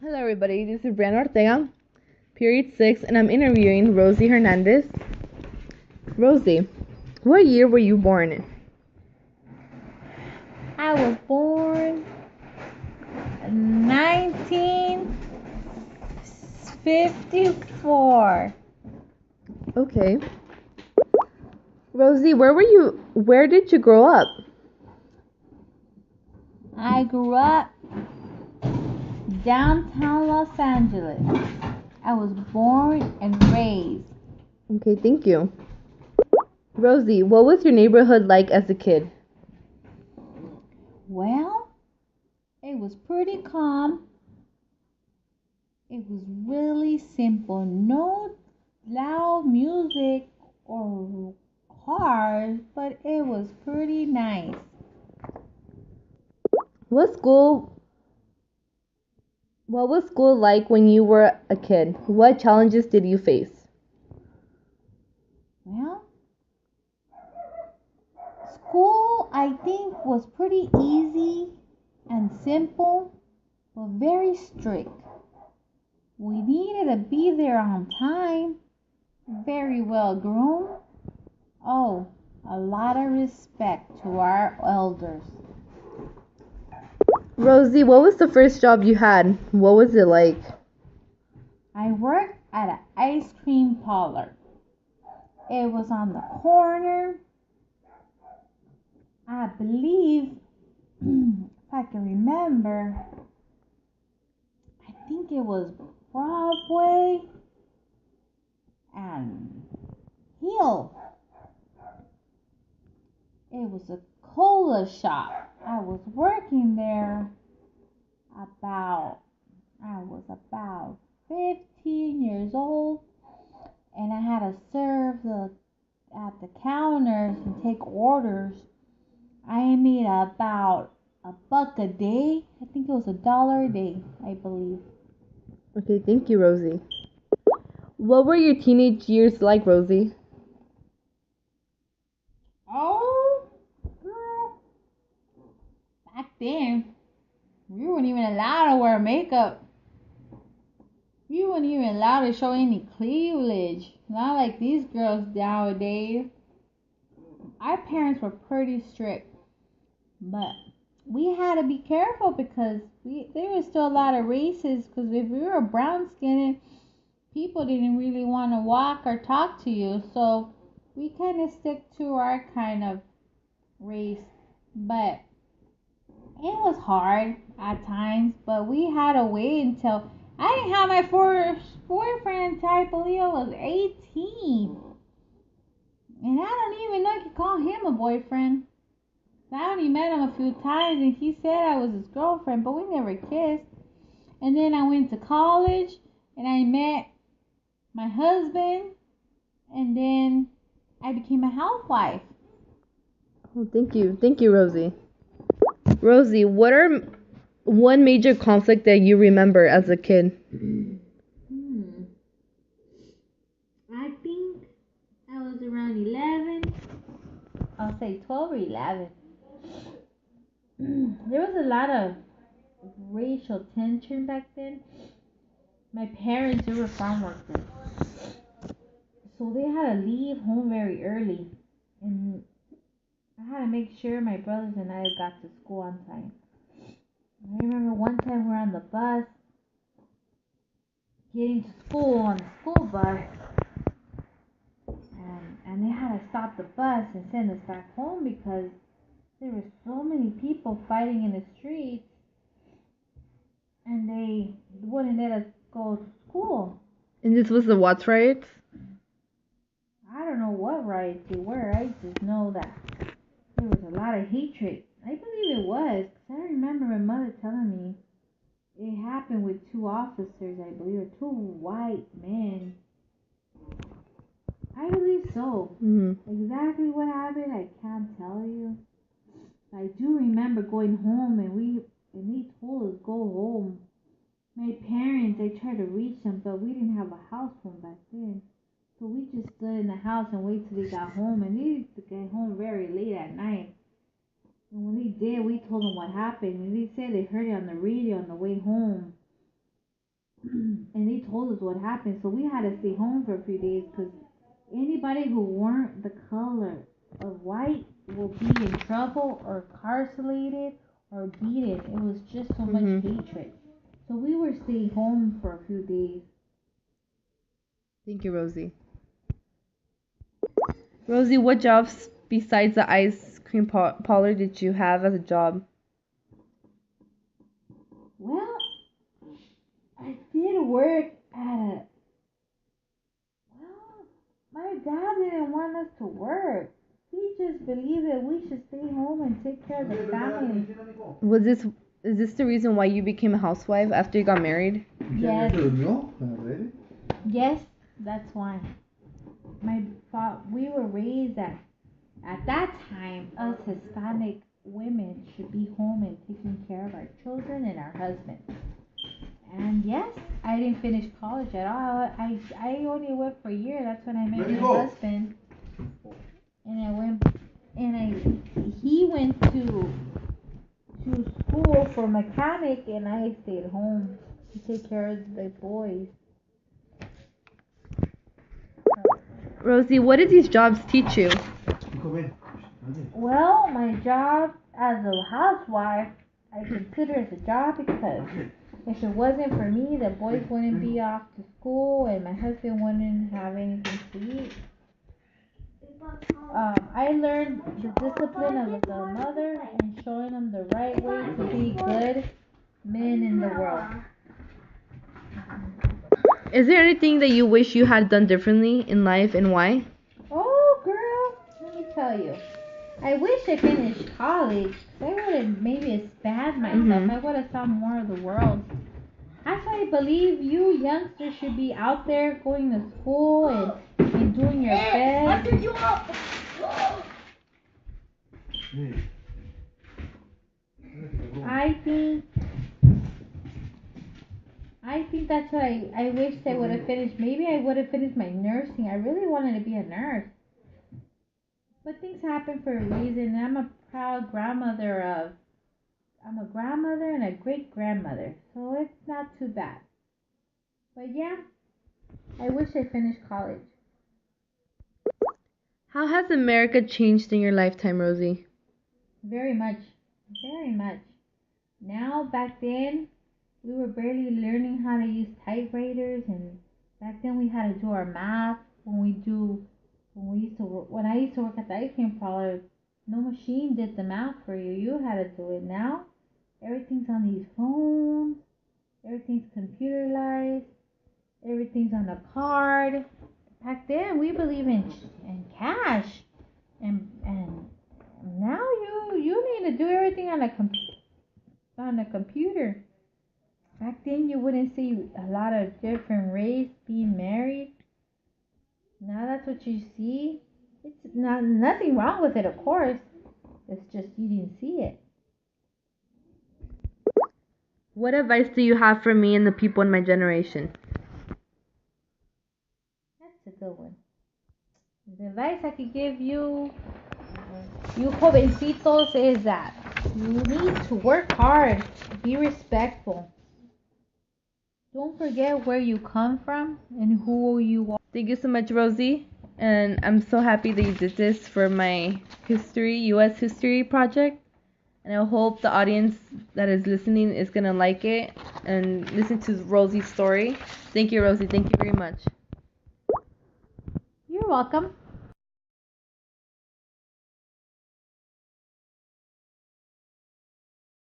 Hello, everybody. This is Briana Ortega, period 6, and I'm interviewing Rosie Hernadez. Rosie, what year were you born in? I was born 1954. Okay. Rosie, where did you grow up? I grew up downtown Los Angeles. I was born and raised. Okay, thank you. Rosie, what was your neighborhood like as a kid? Well, it was pretty calm. It was really simple. No loud music or cars, but it was pretty nice. What was school like when you were a kid? What challenges did you face? Well, school, I think, was pretty easy and simple, but very strict. We needed to be there on time, very well groomed. Oh, a lot of respect to our elders. Rosie, what was the first job you had? What was it like? I worked at an ice cream parlor. It was on the corner. I believe, if I can remember, I think it was Broadway and Hill. It was a cola shop. I was working there I was about 15 years old, and I had to serve at the counters and take orders. I made about $1 a day. I think it was $1 a day, I believe. Okay, thank you, Rosie. What were your teenage years like, Rosie? Oh, girl. Back then, we weren't even allowed to wear makeup. We weren't even allowed to show any cleavage. Not like these girls nowadays. Our parents were pretty strict, but we had to be careful because there was still a lot of races. Because if we were brown skinned, people didn't really want to walk or talk to you. So we kind of stick to our kind of race. But it was hard at times. But we had to wait until I didn't have my first boyfriend until I believe I was 18. And I don't even know if you call him a boyfriend. I only met him a few times and he said I was his girlfriend, but we never kissed. And then I went to college and I met my husband, and then I became a housewife. Oh, thank you. Thank you, Rosie. Rosie, what are one major conflict that you remember as a kid? I think I was around 11. I'll say 12 or 11. There was a lot of racial tension back then. My parents, they were farm workers. So they had to leave home very early. And I had to make sure my brothers and I got to school on time. I remember one time we were on the bus, getting to school on the school bus. And they had to stop the bus and send us back home because there were so many people fighting in the streets. And they wouldn't let us go to school. And this was the Watts riots? I don't know what riots they were. I just know that there was a lot of hatred. I believe it was. Cause I remember my mother telling me it happened with 2 officers, I believe, or 2 white men. I believe so. Exactly what happened, I can't tell you. I do remember going home and they told us go home. My parents, they tried to reach them, but we didn't have a house phone back then. So we just stood in the house and waited till they got home. And they used to get home very late at night. And when they did, we told them what happened. And they said they heard it on the radio on the way home. And they told us what happened, so we had to stay home for a few days because anybody who weren't the color of white will be in trouble or incarcerated or beaten. It was just so much hatred. So we were staying home for a few days. Thank you, Rosie. Rosie, what jobs besides the ice cream parlor did you have as a job? Well, I did work at a... Well, my dad didn't want us to work. He just believed that we should stay home and take care of the family. Is this the reason why you became a housewife after you got married? Yes. Yes, that's why. We were raised at that time, us Hispanic women should be home and taking care of our children and our husbands. And yes, I didn't finish college at all. I only went for a year. That's when I met my husband. And he went to school for mechanic, and I stayed home to take care of the boys. Rosie, what did these jobs teach you? Well, my job as a housewife, I consider it a job because if it wasn't for me, the boys wouldn't be off to school and my husband wouldn't have anything to eat. I learned the discipline of the mother and showing them the right way to be good men in the world. Is there anything that you wish you had done differently in life and why? Oh, girl, let me tell you. I wish I finished college. I would have maybe expanded myself. I would have saw more of the world. That's why I believe you youngsters should be out there going to school and doing your best. I think that's what I wish I would have finished. Maybe I would have finished my nursing. I really wanted to be a nurse. But things happen for a reason. And I'm a proud grandmother I'm a grandmother and a great-grandmother. So it's not too bad. But yeah, I wish I finished college. How has America changed in your lifetime, Rosie? Very much. Very much. Now, back then, we were barely learning how to use typewriters, and back then we had to do our math when I used to work at the ice cream parlor. No machine did the math for you. You had to do it. Now everything's on these phones, everything's computerized, everything's on a card. Back then we believe in cash, and now you need to do everything on a computer. Back then, you wouldn't see a lot of different race being married. Now that's what you see. It's nothing wrong with it, of course. It's just you didn't see it. What advice do you have for me and the people in my generation? That's a good one. The advice I could give you jovencitos, is that you need to work hard, be respectful. Don't forget where you come from and who you are. Thank you so much, Rosie. And I'm so happy that you did this for my U.S. History project. And I hope the audience that is listening is going to like it and listen to Rosie's story. Thank you, Rosie. Thank you very much. You're welcome.